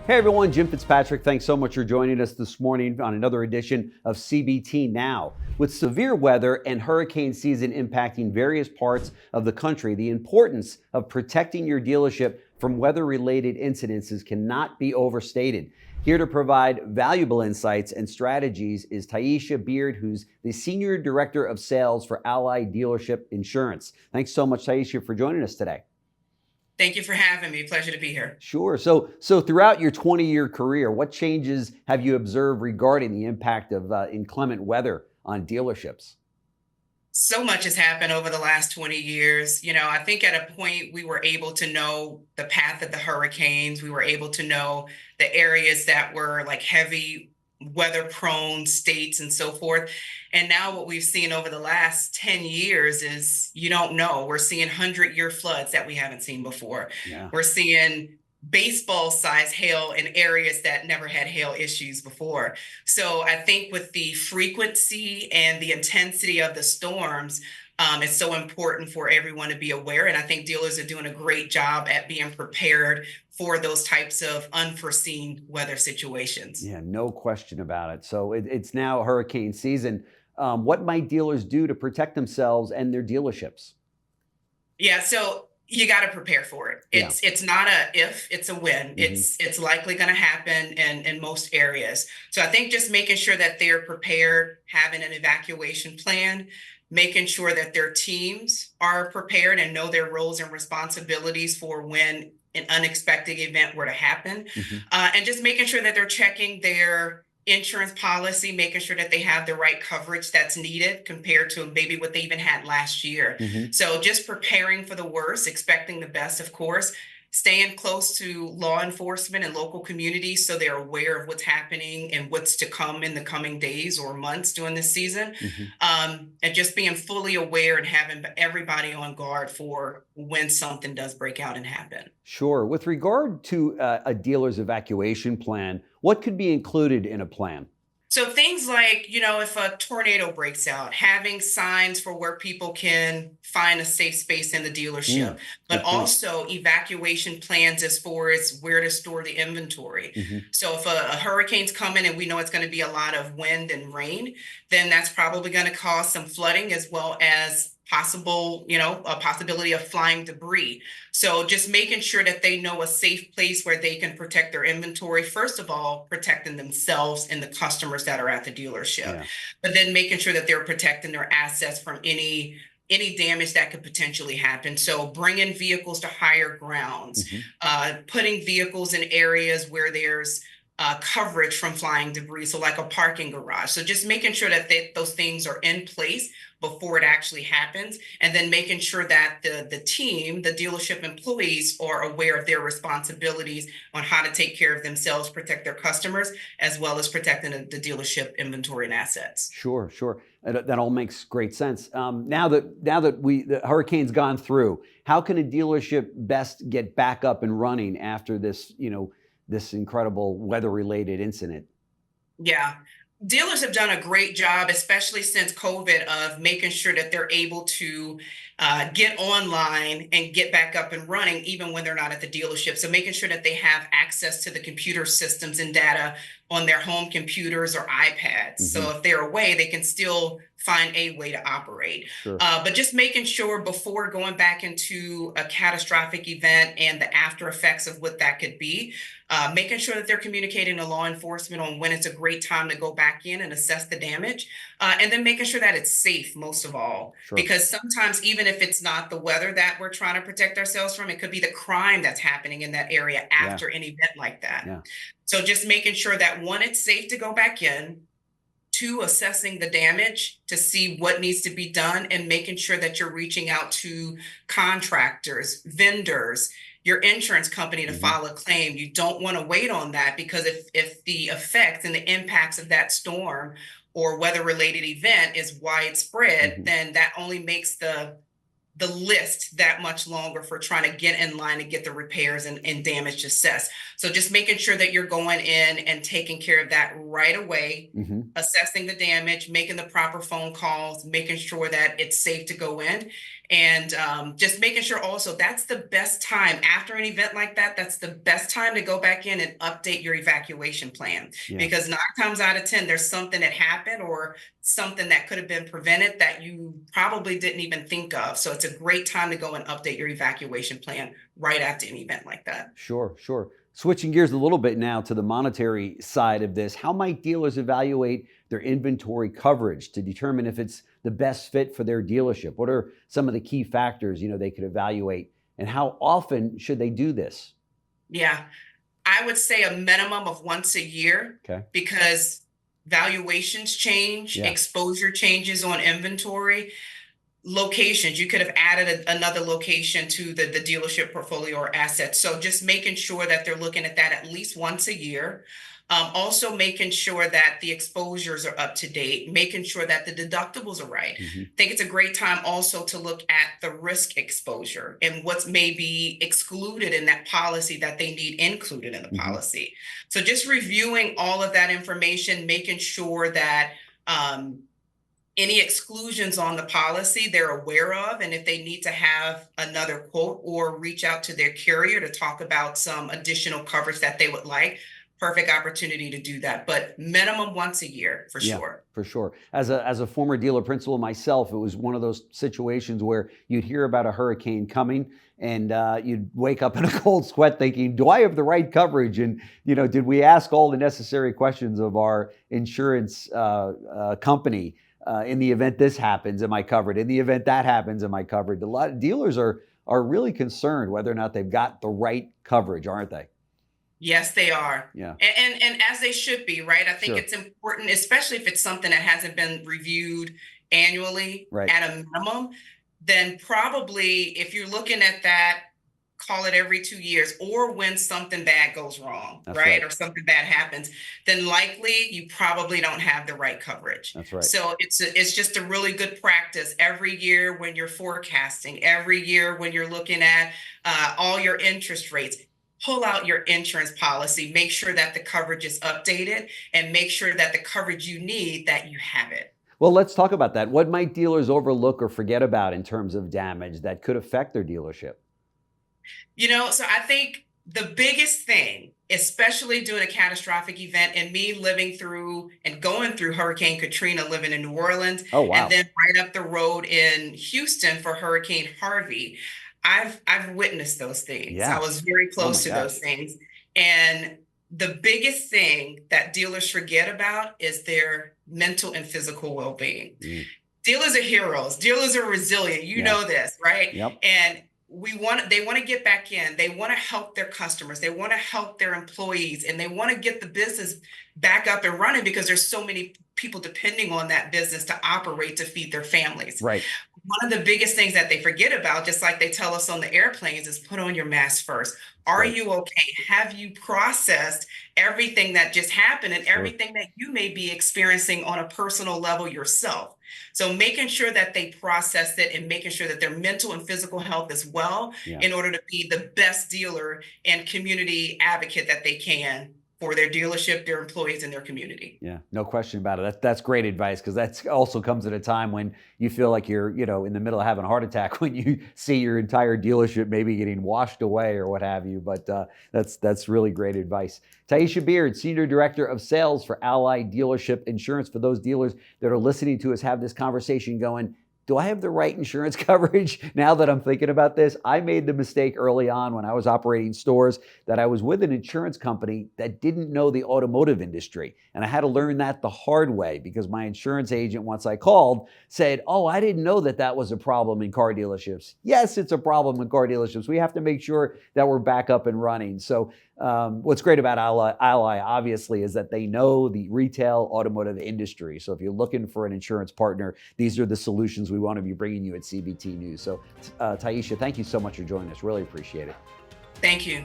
Hey everyone, Jim Fitzpatrick. Thanks so much for joining us this morning on another edition of CBT Now. With severe weather and hurricane season impacting various parts of the country, the importance of protecting your dealership from weather-related incidences cannot be overstated. Here to provide valuable insights and strategies is Tayisha Beard, who's the Senior Director of Sales for Allied Dealership Insurance. Thanks so much, Tayisha, for joining us today. Thank you for having me. Pleasure to be here. Sure. So throughout your 20-year career, what changes have you observed regarding the impact of inclement weather on dealerships? So much has happened over the last 20 years. I think at a point we were able to know the path of the hurricanes. We were able to know the areas that were like heavy weather prone states and so forth. And now what we've seen over the last 10 years is you don't know. We're seeing 100-year floods that we haven't seen before. Yeah. We're seeing baseball size hail in areas that never had hail issues before. So I think with the frequency and the intensity of the storms, it's so important for everyone to be aware. And I think dealers are doing a great job at being prepared for those types of unforeseen weather situations. Yeah, no question about it. So it's now hurricane season. What might dealers do to protect themselves and their dealerships? Yeah, so you got to prepare for it. It's not a if, it's a when. It's likely going to happen in most areas. So I think just making sure that they're prepared, having an evacuation plan, making sure that their teams are prepared and know their roles and responsibilities for when an unexpected event were to happen, and just making sure that they're checking their insurance policy, making sure that they have the right coverage that's needed compared to maybe what they even had last year. So just preparing for the worst, expecting the best, of course, staying close to law enforcement and local communities so they're aware of what's happening and what's to come in the coming days or months during this season. And just being fully aware and having everybody on guard for when something does break out and happen. Sure. With regard to a dealer's evacuation plan, what could be included in a plan? So things like, if a tornado breaks out, having signs for where people can find a safe space in the dealership, but also evacuation plans as far as where to store the inventory. So if a hurricane's coming and we know it's going to be a lot of wind and rain, then that's probably going to cause some flooding as well as a possibility of flying debris. So just making sure that they know a safe place where they can protect their inventory. First of all, protecting themselves and the customers that are at the dealership, but then making sure that they're protecting their assets from any damage that could potentially happen. So bringing vehicles to higher grounds, putting vehicles in areas where there's coverage from flying debris, so like a parking garage. So just making sure that those things are in place before it actually happens, and then making sure that the team, the dealership employees, are aware of their responsibilities on how to take care of themselves, protect their customers, as well as protecting the dealership inventory and assets. Sure. That all makes great sense. Now that the hurricane's gone through, how can a dealership best get back up and running after this, this incredible weather-related incident? Yeah. Dealers have done a great job, especially since COVID, of making sure that they're able to get online and get back up and running, even when they're not at the dealership. So making sure that they have access to the computer systems and data on their home computers or iPads. So if they're away, they can still find a way to operate. But just making sure before going back into a catastrophic event and the after effects of what that could be, making sure that they're communicating to law enforcement on when it's a great time to go back in and assess the damage, and then making sure that it's safe, most of all. Because sometimes, even if it's not the weather that we're trying to protect ourselves from, it could be the crime that's happening in that area after an event like that. So just making sure that, one, it's safe to go back in, two, assessing the damage to see what needs to be done, and making sure that you're reaching out to contractors, vendors, your insurance company to file a claim. You don't want to wait on that, because if the effects and the impacts of that storm or weather-related event is widespread, then that only makes the list that much longer for trying to get in line and get the repairs and damage assessed. So just making sure that you're going in and taking care of that right away, assessing the damage, making the proper phone calls, making sure that it's safe to go in, And just making sure also that's the best time after an event like that. That's the best time to go back in and update your evacuation plan, Yeah. because 9 times out of 10, there's something that happened or something that could have been prevented that you probably didn't even think of. So it's a great time to go and update your evacuation plan right after an event like that. Sure, sure. Switching gears a little bit now to the monetary side of this, how might dealers evaluate their inventory coverage to determine if it's the best fit for their dealership? What are some of the key factors, they could evaluate, and how often should they do this? Yeah, I would say a minimum of once a year, Okay. because valuations change, Yeah. exposure changes on inventory. Locations, you could have added another location to the dealership portfolio or assets. So just making sure that they're looking at that at least once a year. Also making sure that the exposures are up to date, making sure that the deductibles are right. Mm-hmm. I think it's a great time also to look at the risk exposure and what's maybe excluded in that policy that they need included in the policy. So just reviewing all of that information, making sure that any exclusions on the policy they're aware of, and if they need to have another quote or reach out to their carrier to talk about some additional coverage that they would like, perfect opportunity to do that. But minimum once a year for sure. For sure. As a former dealer principal myself, it was one of those situations where you'd hear about a hurricane coming and you'd wake up in a cold sweat thinking, do I have the right coverage? And, did we ask all the necessary questions of our insurance company? In the event this happens, am I covered? In the event that happens, am I covered? A lot of dealers are really concerned whether or not they've got the right coverage, aren't they? Yes, they are. Yeah. And as they should be, right? I think Sure. it's important, especially if it's something that hasn't been reviewed annually Right. at a minimum, then probably if you're looking at that, call it every 2 years, or when something bad goes wrong, That's right? right. Or something bad happens, then likely you probably don't have the right coverage. That's right. So it's just a really good practice every year when you're forecasting, every year when you're looking at all your interest rates. Pull out your insurance policy, make sure that the coverage is updated, and make sure that the coverage you need, that you have it. Well, let's talk about that. What might dealers overlook or forget about in terms of damage that could affect their dealership? So I think the biggest thing, especially during a catastrophic event, and me living through and going through Hurricane Katrina, living in New Orleans, Oh, wow. and then right up the road in Houston for Hurricane Harvey, I've witnessed those things. Yeah. I was very close to gosh. those things. And the biggest thing that dealers forget about is their mental and physical well-being. Dealers are heroes. Dealers are resilient. You know this, right? Yep. And they want to get back in. They want to help their customers. They want to help their employees, and they want to get the business back up and running because there's so many people depending on that business to operate, to feed their families. Right. One of the biggest things that they forget about, just like they tell us on the airplanes, is put on your mask first. Are Right. you okay? Have you processed everything that just happened and everything that you may be experiencing on a personal level yourself? So making sure that they process it and making sure that their mental and physical health is well in order to be the best dealer and community advocate that they can for their dealership, their employees, and their community. Yeah, no question about it. That's great advice, because that also comes at a time when you feel like you're, in the middle of having a heart attack when you see your entire dealership maybe getting washed away or what have you. But that's really great advice. Tayisha Beard, Senior Director of Sales for Ally Dealership Insurance. For those dealers that are listening to us have this conversation going, do I have the right insurance coverage now that I'm thinking about this? I made the mistake early on when I was operating stores that I was with an insurance company that didn't know the automotive industry. And I had to learn that the hard way because my insurance agent, once I called, said, oh, I didn't know that was a problem in car dealerships. Yes, it's a problem in car dealerships. We have to make sure that we're back up and running. So what's great about Ally, obviously, is that they know the retail automotive industry. So if you're looking for an insurance partner, these are the solutions we want to be bringing you at CBT News. So Tayisha, thank you so much for joining us. Really appreciate it. Thank you.